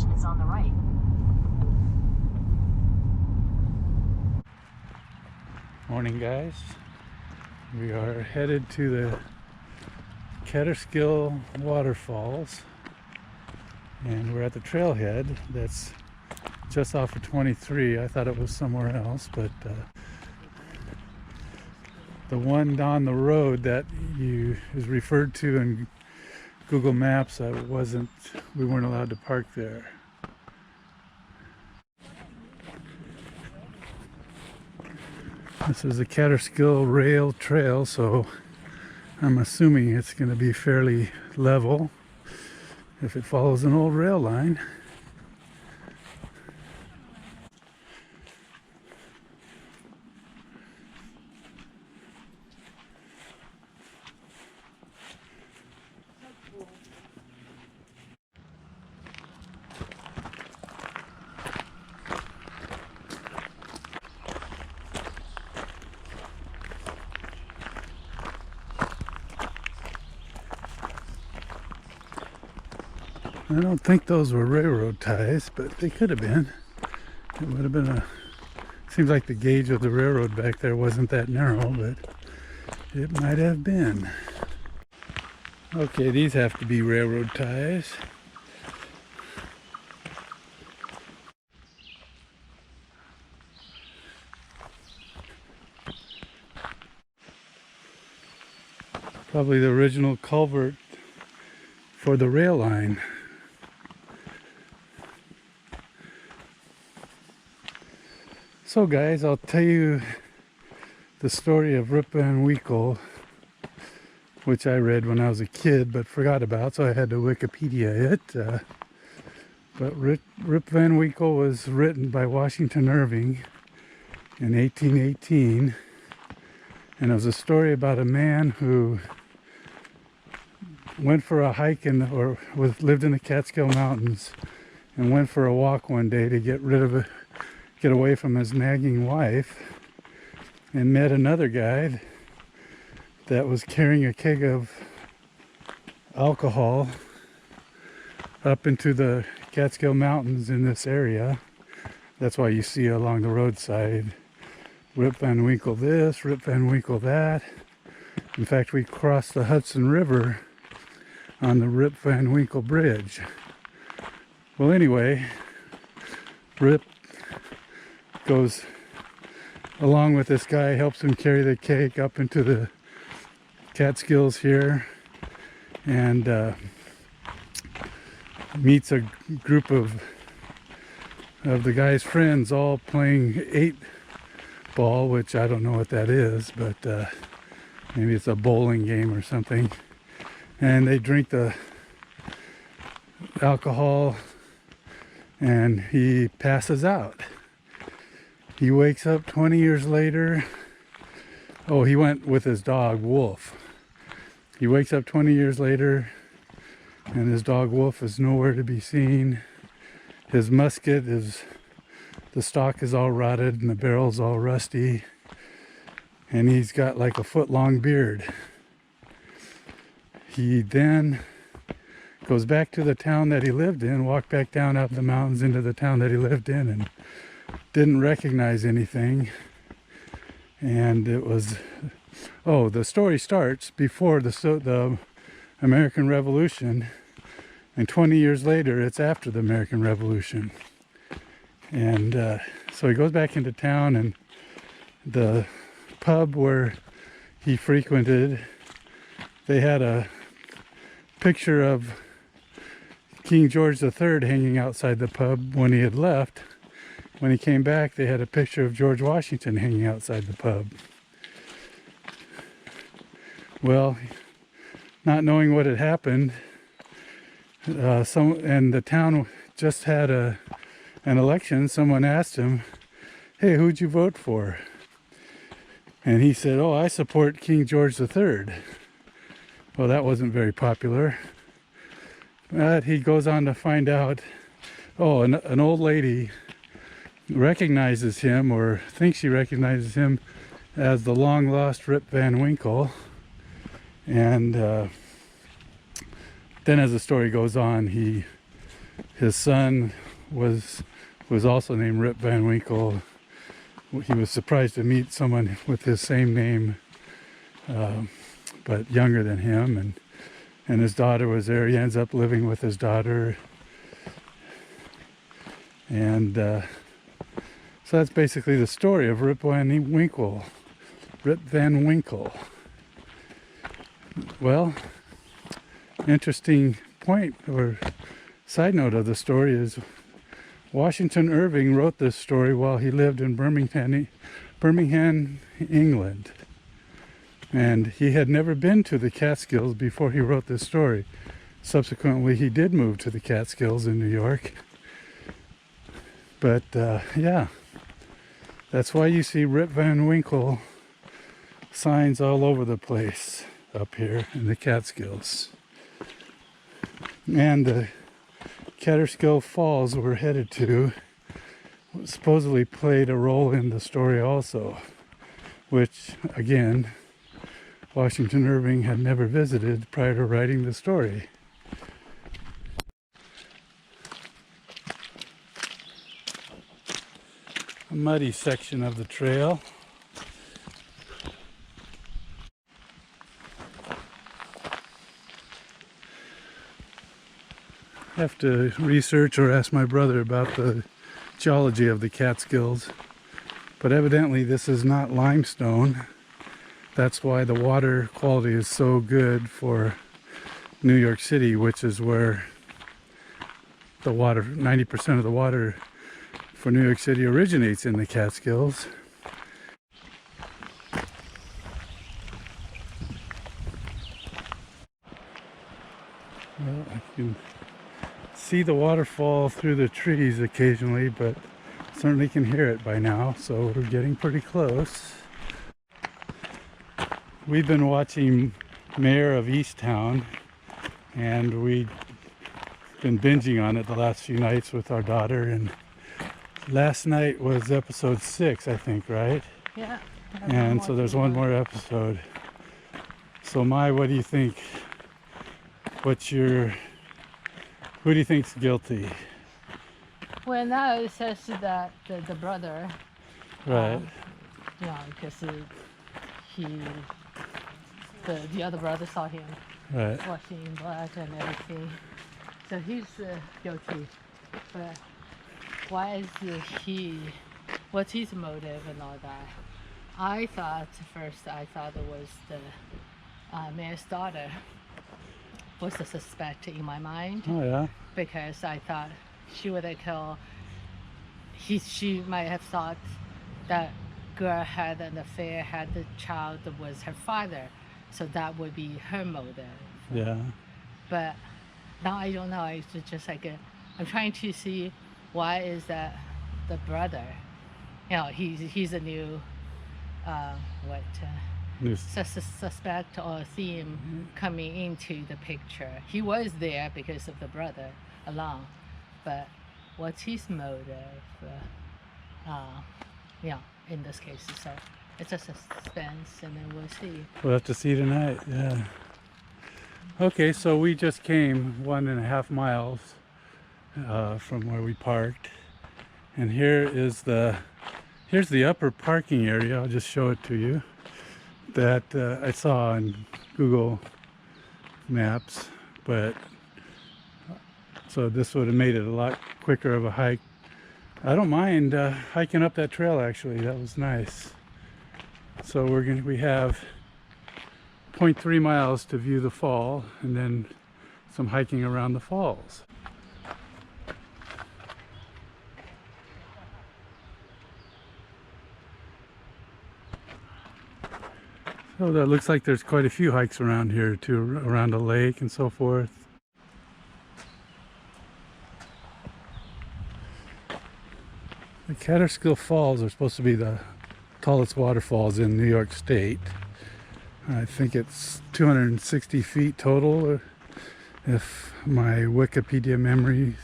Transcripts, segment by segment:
exit is on the right. Morning, guys. We are headed to the Catterskill Waterfalls, and we're at the trailhead that's just off of 23. I thought it was somewhere else, but the one on the road that is referred to in Google Maps, we weren't allowed to park there. This is a Catterskill rail trail, so I'm assuming it's going to be fairly level if it follows an old rail line. I don't think those were railroad ties, but they could have been. It would have been seems like the gauge of the railroad back there wasn't that narrow, but it might have been. Okay, these have to be railroad ties. Probably the original culvert for the rail line. So guys, I'll tell you the story of Rip Van Winkle, which I read when I was a kid but forgot about, so I had to Wikipedia it. But Rip Van Winkle was written by Washington Irving in 1818, and it was a story about a man who went for a hike lived in the Catskill Mountains and went for a walk one day to get away from his nagging wife, and met another guy that was carrying a keg of alcohol up into the Catskill Mountains in this area. That's why you see along the roadside Rip Van Winkle this, Rip Van Winkle that. In fact, we crossed the Hudson River on the Rip Van Winkle Bridge. Well, anyway, Rip goes along with this guy, helps him carry the cake up into the Catskills here, and meets a group of the guy's friends all playing 8-ball, which I don't know what that is, but maybe it's a bowling game or something. And they drink the alcohol and he passes out. He wakes up 20 years later. Oh, he went with his dog, Wolf. He wakes up 20 years later, and his dog, Wolf, is nowhere to be seen. His musket the stock is all rotted, and the barrel's all rusty. And he's got like a foot-long beard. He then goes back to the town that he lived in, walked back down out the mountains into the town that he lived in, and didn't recognize anything. And it was, the story starts before the American Revolution, and 20 years later it's after the American Revolution. And so he goes back into town, and the pub where he frequented, they had a picture of King George III hanging outside the pub when he had left. When he came back, they had a picture of George Washington hanging outside the pub. Well, not knowing what had happened, and the town just had an election. Someone asked him, "Hey, who'd you vote for?" And he said, "Oh, I support King George III." Well, that wasn't very popular. But he goes on to find out, an old lady recognizes him, or thinks she recognizes him, as the long lost Rip Van Winkle. And then as the story goes on, he his son was also named Rip Van Winkle. He was surprised to meet someone with his same name, but younger than him, and his daughter was there. He ends up living with his daughter, and so that's basically the story of Rip Van Winkle. Rip Van Winkle. Well, interesting point or side note of the story is Washington Irving wrote this story while he lived in Birmingham, England. And he had never been to the Catskills before he wrote this story. Subsequently, he did move to the Catskills in New York. But yeah, that's why you see Rip Van Winkle signs all over the place up here in the Catskills. And the Catskill Falls we're headed to supposedly played a role in the story also, which again Washington Irving had never visited prior to writing the story. A muddy section of the trail. I have to research or ask my brother about the geology of the Catskills, but evidently this is not limestone. That's why the water quality is so good for New York City, which is where the water, 90% of the water for New York City originates in the Catskills. Well, I can see the waterfall through the trees occasionally, but certainly can hear it by now, so we're getting pretty close. We've been watching Mayor of Easttown, and we've been binging on it the last few nights with our daughter, and last night was episode 6, I think, right? Yeah. And so there's one more episode. So Mai, what do you think? Who do you think's guilty? Well, now it says that the brother, Right. because the other brother saw him Right. washing blood and everything, so he's guilty. But why is what's his motive and all that? I thought it was the mayor's daughter was the suspect in my mind. Oh yeah. Because I thought she would have killed. She might have thought that girl had an affair, had the child was her father, so that would be her motive. Yeah. But now I don't know. It's just like I'm trying to see why is that the brother. He's a new suspect or theme coming into the picture. He was there because of the brother alone, but what's his motive? In this case, so it's a suspense, and then we'll see. We'll have to see tonight. Yeah. Okay, so we just came 1.5 miles from where we parked, and here's the upper parking area. I'll just show it to you. That I saw on Google Maps, but so this would have made it a lot quicker of a hike. I don't mind hiking up that trail, actually. That was nice. So we have 0.3 miles to view the fall, and then some hiking around the falls. So that looks like there's quite a few hikes around here too, around a lake and so forth. The Catskill Falls are supposed to be the tallest waterfalls in New York State. I think it's 260 feet total, if my Wikipedia memory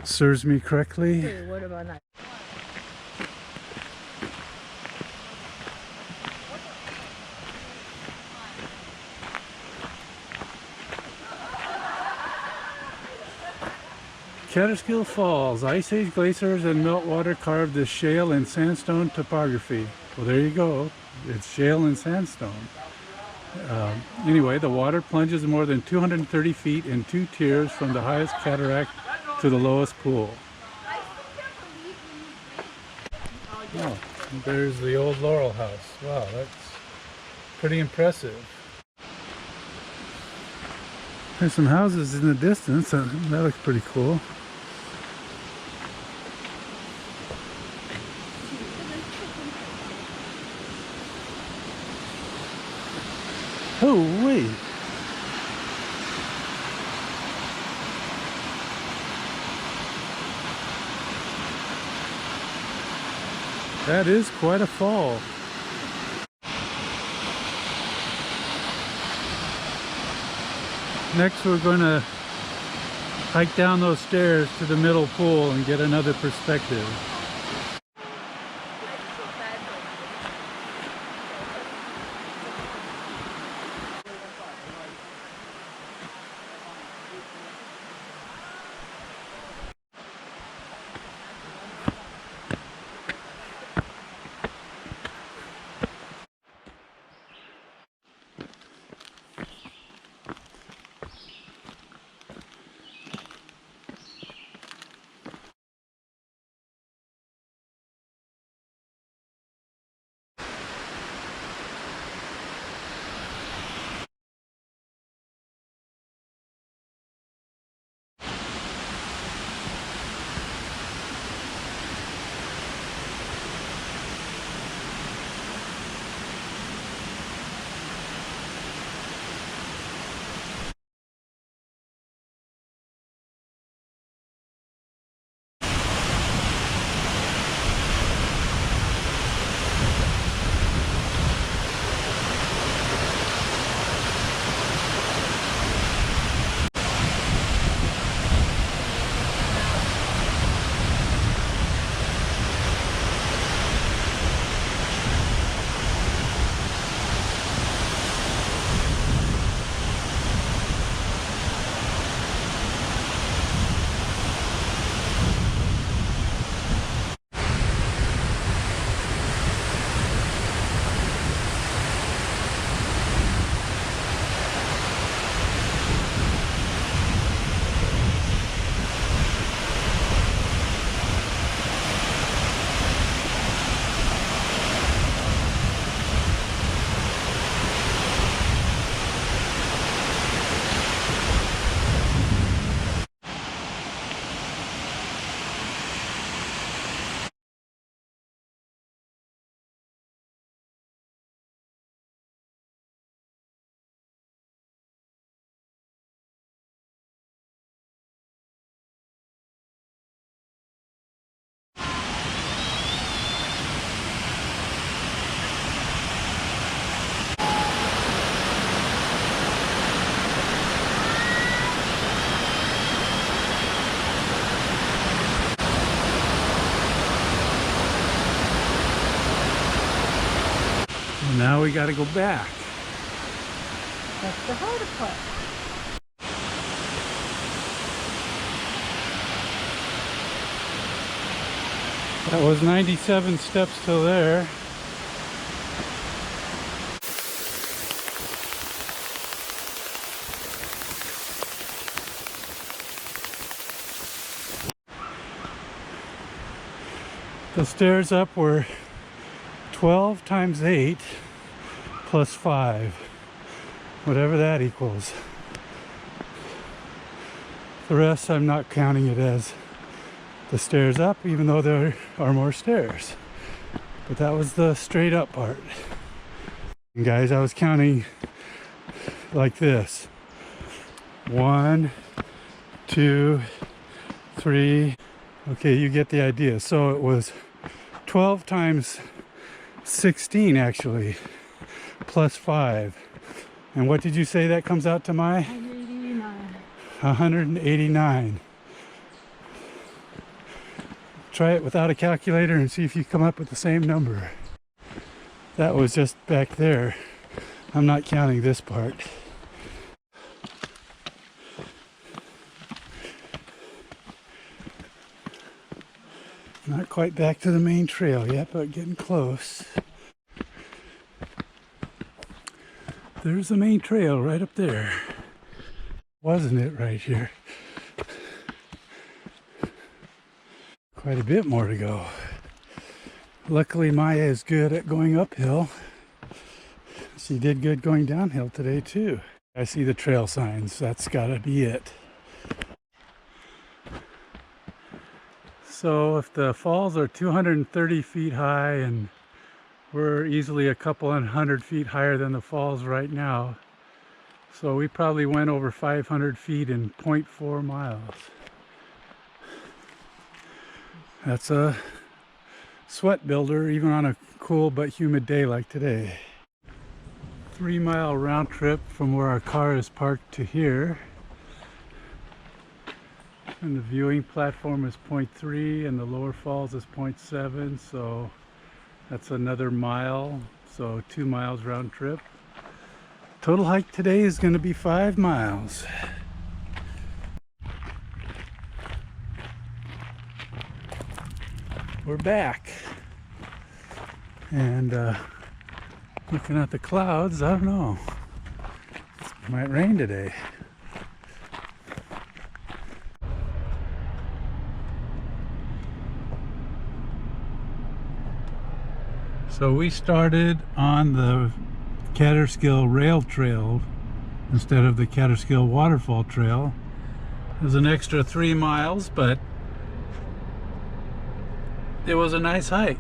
serves me correctly. Hey, what about that? Catskill Falls. Ice Age glaciers and meltwater carved this shale and sandstone topography. Well, there you go. It's shale and sandstone. Anyway, the water plunges more than 230 feet in two tiers from the highest cataract to the lowest pool. Oh, there's the old Laurel House. Wow, that's pretty impressive. There's some houses in the distance. That looks pretty cool. Oh, wait. That is quite a fall. Next we're going to hike down those stairs to the middle pool and get another perspective. Now we got to go back. That's the harder part. That was 97 steps till there. The stairs up were 12 times 8 plus 5, whatever that equals. The rest I'm not counting it as the stairs up, even though there are more stairs. But that was the straight up part. And guys, I was counting like this. 1, 2, 3. Okay, you get the idea. So it was 12 times 16 actually, plus 5. And what did you say that comes out to, my? 189. 189. Try it without a calculator and see if you come up with the same number. That was just back there. I'm not counting this part. Not quite back to the main trail yet, but getting close. There's the main trail right up there. Wasn't it right here? Quite a bit more to go. Luckily Maya is good at going uphill. She did good going downhill today too. I see the trail signs. That's gotta be it. So if the falls are 230 feet high and we're easily a couple and 100 feet higher than the falls right now, so we probably went over 500 feet in 0.4 miles. That's a sweat builder even on a cool but humid day like today. 3-mile round trip from where our car is parked to here. And the viewing platform is 0.3 and the lower falls is 0.7, so that's another mile, so 2 miles round trip. Total hike today is going to be 5 miles. We're back. And looking at the clouds, I don't know. It might rain today. So we started on the Catterskill Rail Trail instead of the Catterskill Waterfall Trail. There's an extra 3 miles, but it was a nice hike.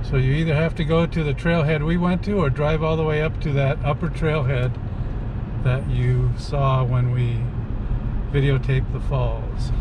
So you either have to go to the trailhead we went to or drive all the way up to that upper trailhead that you saw when we videotaped the falls.